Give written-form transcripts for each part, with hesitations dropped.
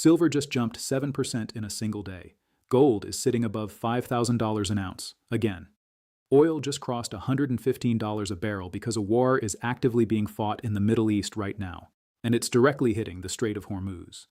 Silver just jumped 7% in a single day. Gold is sitting above $5,000 an ounce, again. Oil just crossed $115 a barrel because a war is actively being fought in the Middle East right now, and it's directly hitting the Strait of Hormuz.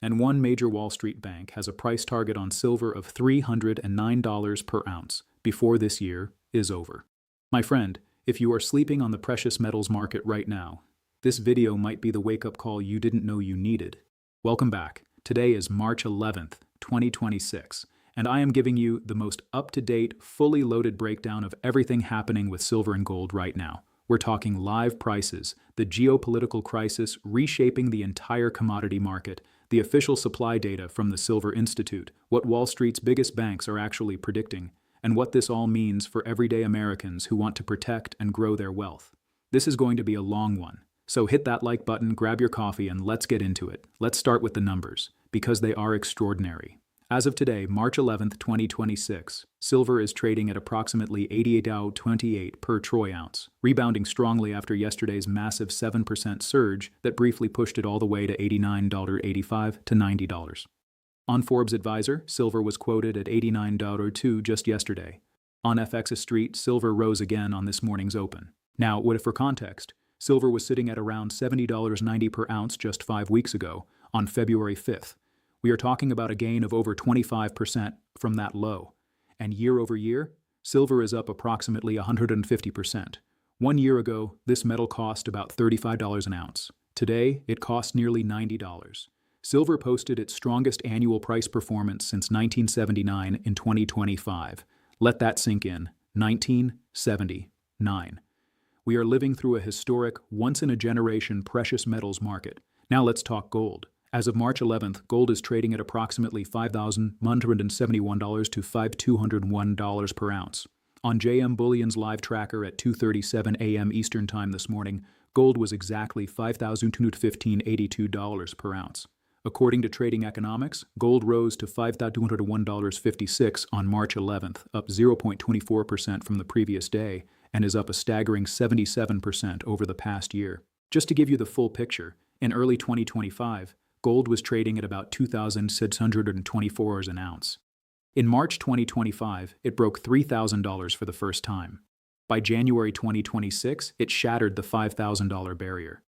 And one major Wall Street bank has a price target on silver of $309 per ounce before this year is over. My friend, if you are sleeping on the precious metals market right now, this video might be the wake-up call you didn't know you needed. Welcome back. Today is March 11th, 2026, and I am giving you the most up-to-date, fully loaded breakdown of everything happening with silver and gold right now. We're talking live prices, the geopolitical crisis reshaping the entire commodity market, the official supply data from the Silver Institute, what Wall Street's biggest banks are actually predicting, and what this all means for everyday Americans who want to protect and grow their wealth. This is going to be a long one, so hit that like button, grab your coffee, and let's get into it. Let's start with the numbers, because they are extraordinary. As of today, March 11th, 2026, silver is trading at approximately $88.28 per troy ounce, rebounding strongly after yesterday's massive 7% surge that briefly pushed it all the way to $89.85 to $90. On Forbes Advisor, silver was quoted at $89.02 just yesterday. On FX Street, silver rose again on this morning's open. Now, what if for context? Silver was sitting at around $70.90 per ounce just 5 weeks ago, on February 5th. We are talking about a gain of over 25% from that low. And year over year, silver is up approximately 150%. 1 year ago, this metal cost about $35 an ounce. Today, it costs nearly $90. Silver posted its strongest annual price performance since 1979 in 2025. Let that sink in. 1979. We are living through a historic, once-in-a-generation precious metals market. Now let's talk gold. As of March 11th, gold is trading at approximately $5,171 to $5,201 per ounce. On JM Bullion's live tracker at 2:37 a.m. Eastern Time this morning, gold was exactly $5,215.82 per ounce. According to Trading Economics, gold rose to $5,201.56 on March 11th, up 0.24% from the previous day, and is up a staggering 77% over the past year. Just to give you the full picture, in early 2025, gold was trading at about $2,624 an ounce. In March 2025, it broke $3,000 for the first time. By January 2026, it shattered the $5,000 barrier.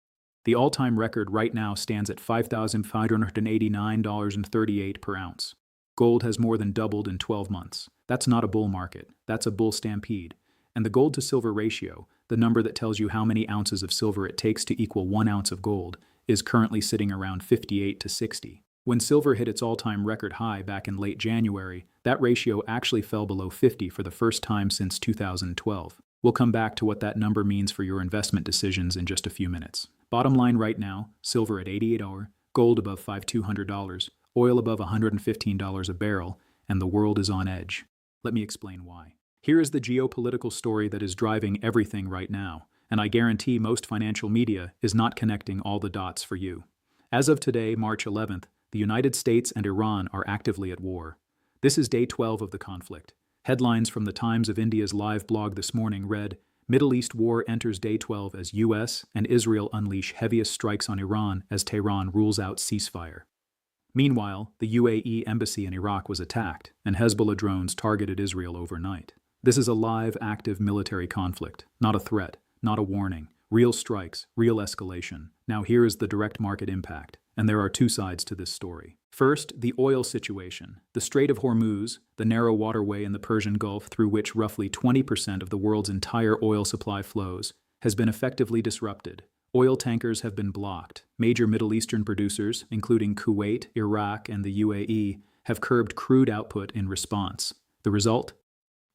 The all-time record right now stands at $5,589.38 per ounce. Gold has more than doubled in 12 months. That's not a bull market, that's a bull stampede. And the gold-to-silver ratio, the number that tells you how many ounces of silver it takes to equal 1 ounce of gold, is currently sitting around 58 to 60. When silver hit its all-time record high back in late January, that ratio actually fell below 50 for the first time since 2012. We'll come back to what that number means for your investment decisions in just a few minutes. Bottom line right now, silver at $88, gold above $5,200, oil above $115 a barrel, and the world is on edge. Let me explain why. Here is the geopolitical story that is driving everything right now, and I guarantee most financial media is not connecting all the dots for you. As of today, March 11th, the United States and Iran are actively at war. This is day 12 of the conflict. Headlines from the Times of India's live blog this morning read, Middle East war enters day 12 as US and Israel unleash heaviest strikes on Iran as Tehran rules out ceasefire. Meanwhile, the UAE embassy in Iraq was attacked, and Hezbollah drones targeted Israel overnight. This is a live, active military conflict, not a threat. Not a warning. Real strikes, real escalation. Now here is the direct market impact, and there are two sides to this story. First, the oil situation. The Strait of Hormuz, the narrow waterway in the Persian Gulf through which roughly 20% of the world's entire oil supply flows, has been effectively disrupted. Oil tankers have been blocked. Major Middle Eastern producers, including Kuwait, Iraq, and the UAE, have curbed crude output in response. The result?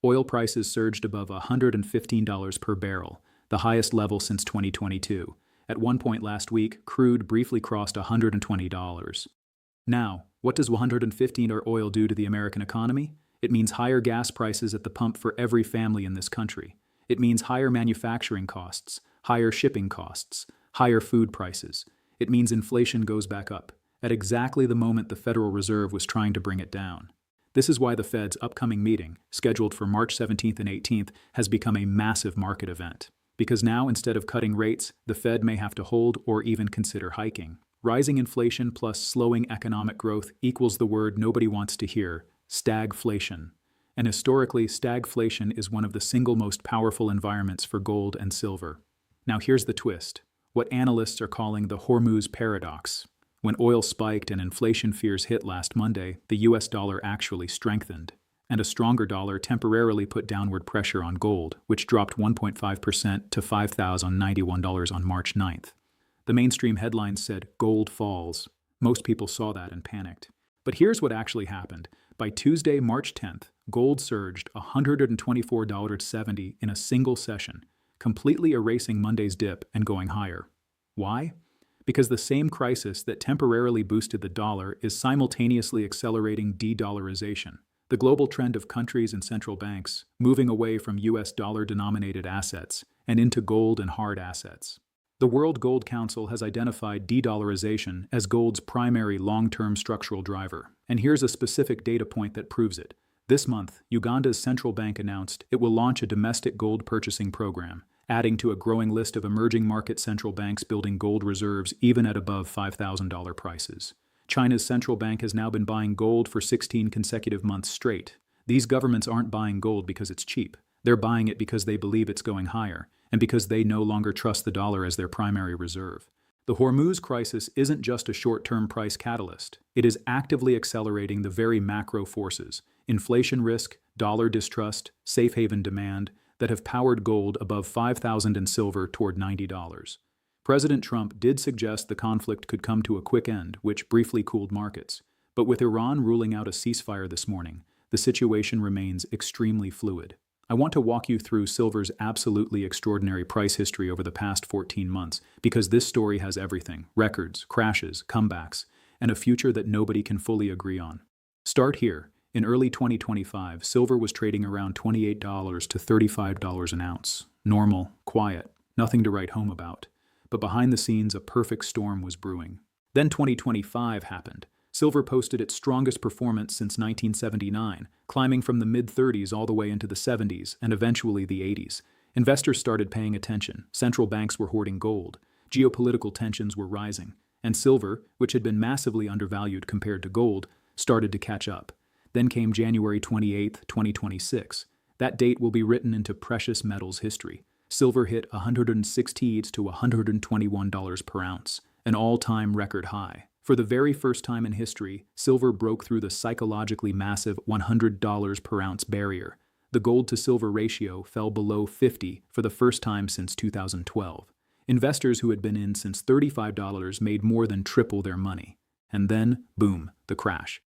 Oil prices surged above $115 per barrel, the highest level since 2022. At one point last week, crude briefly crossed $120. Now, what does $115 oil do to the American economy? It means higher gas prices at the pump for every family in this country. It means higher manufacturing costs, higher shipping costs, higher food prices. It means inflation goes back up, at exactly the moment the Federal Reserve was trying to bring it down. This is why the Fed's upcoming meeting, scheduled for March 17th and 18th, has become a massive market event. Because now, instead of cutting rates, the Fed may have to hold or even consider hiking. Rising inflation plus slowing economic growth equals the word nobody wants to hear: stagflation. And historically, stagflation is one of the single most powerful environments for gold and silver. Now here's the twist: what analysts are calling the Hormuz Paradox. When oil spiked and inflation fears hit last Monday, the US dollar actually strengthened, and a stronger dollar temporarily put downward pressure on gold, which dropped 1.5% to $5,091 on March 9th. The mainstream headlines said, "Gold falls." Most people saw that and panicked. But here's what actually happened. By Tuesday, March 10th, gold surged $124.70 in a single session, completely erasing Monday's dip and going higher. Why? Because the same crisis that temporarily boosted the dollar is simultaneously accelerating de-dollarization, the global trend of countries and central banks moving away from US dollar-denominated assets and into gold and hard assets. The World Gold Council has identified de-dollarization as gold's primary long-term structural driver, and here's a specific data point that proves it. This month, Uganda's central bank announced it will launch a domestic gold purchasing program, adding to a growing list of emerging market central banks building gold reserves even at above $5,000 prices. China's central bank has now been buying gold for 16 consecutive months straight. These governments aren't buying gold because it's cheap. They're buying it because they believe it's going higher, and because they no longer trust the dollar as their primary reserve. The Hormuz crisis isn't just a short-term price catalyst. It is actively accelerating the very macro forces: inflation risk, dollar distrust, safe haven demand, that have powered gold above $5,000 and silver toward $90. President Trump did suggest the conflict could come to a quick end, which briefly cooled markets. But with Iran ruling out a ceasefire this morning, the situation remains extremely fluid. I want to walk you through silver's absolutely extraordinary price history over the past 14 months, because this story has everything: records, crashes, comebacks, and a future that nobody can fully agree on. Start here. In early 2025, silver was trading around $28 to $35 an ounce. Normal, quiet, nothing to write home about. But behind the scenes, a perfect storm was brewing. Then 2025 happened. Silver posted its strongest performance since 1979, climbing from the mid-30s all the way into the 70s and eventually the 80s. Investors started paying attention. Central banks were hoarding gold. Geopolitical tensions were rising. And silver, which had been massively undervalued compared to gold, started to catch up. Then came January 28, 2026. That date will be written into precious metals history. Silver hit $116 to $121 per ounce, an all-time record high. For the very first time in history, silver broke through the psychologically massive $100 per ounce barrier. The gold-to-silver ratio fell below 50 for the first time since 2012. Investors who had been in since $35 made more than triple their money. And then, boom, the crash.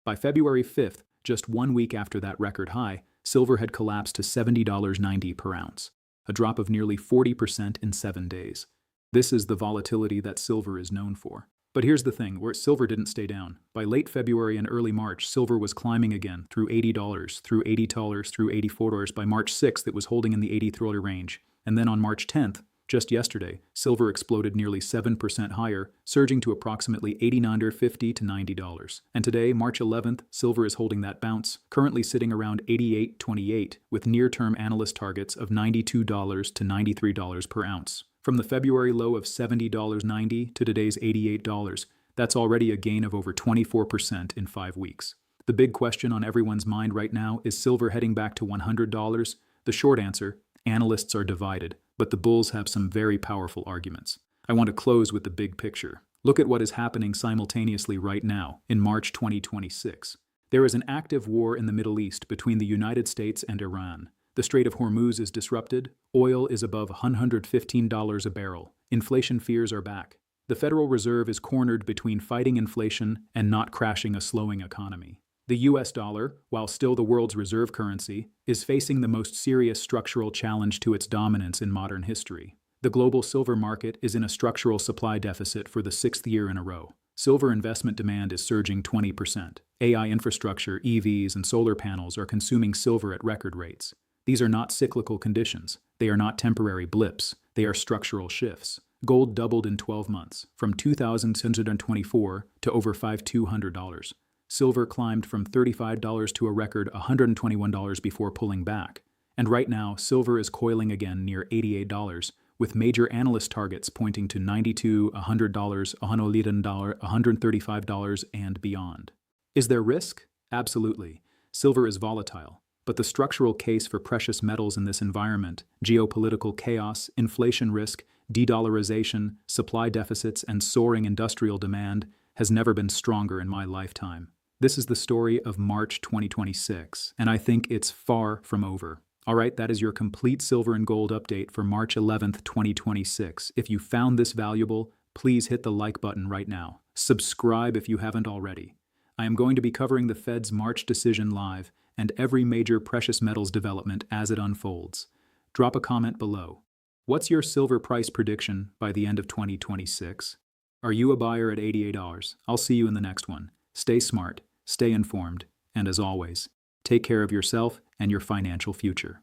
By February 5th, just 1 week after that record high, silver had collapsed to $70.90 per ounce, a drop of nearly 40% in 7 days. This is the volatility that silver is known for. But here's the thing, where silver didn't stay down. By late February and early March, silver was climbing again through $80, through $80, through $84. By March 6th, it was holding in the $83 range. And then on March 10th, just yesterday, silver exploded nearly 7% higher, surging to approximately $89.50 to $90. And today, March 11th, silver is holding that bounce, currently sitting around $88.28, with near-term analyst targets of $92 to $93 per ounce. From the February low of $70.90 to today's $88, that's already a gain of over 24% in 5 weeks. The big question on everyone's mind right now is silver heading back to $100? The short answer: analysts are divided, but the bulls have some very powerful arguments. I want to close with the big picture. Look at what is happening simultaneously right now, in March 2026. There is an active war in the Middle East between the United States and Iran. The Strait of Hormuz is disrupted. Oil is above $115 a barrel. Inflation fears are back. The Federal Reserve is cornered between fighting inflation and not crashing a slowing economy. The US dollar, while still the world's reserve currency, is facing the most serious structural challenge to its dominance in modern history. The global silver market is in a structural supply deficit for the 6th year in a row. Silver investment demand is surging 20%. AI infrastructure, EVs, and solar panels are consuming silver at record rates. These are not cyclical conditions. They are not temporary blips. They are structural shifts. Gold doubled in 12 months, from $2,624 to over $5,200. Silver climbed from $35 to a record $121 before pulling back. And right now, silver is coiling again near $88, with major analyst targets pointing to $92, $100, $110, $135, and beyond. Is there risk? Absolutely. Silver is volatile, but the structural case for precious metals in this environment, geopolitical chaos, inflation risk, de-dollarization, supply deficits, and soaring industrial demand, has never been stronger in my lifetime. This is the story of March 2026, and I think it's far from over. All right, that is your complete silver and gold update for March 11th, 2026. If you found this valuable, please hit the like button right now. Subscribe if you haven't already. I am going to be covering the Fed's March decision live and every major precious metals development as it unfolds. Drop a comment below. What's your silver price prediction by the end of 2026? Are you a buyer at $88? I'll see you in the next one. Stay smart, stay informed, and as always, take care of yourself and your financial future.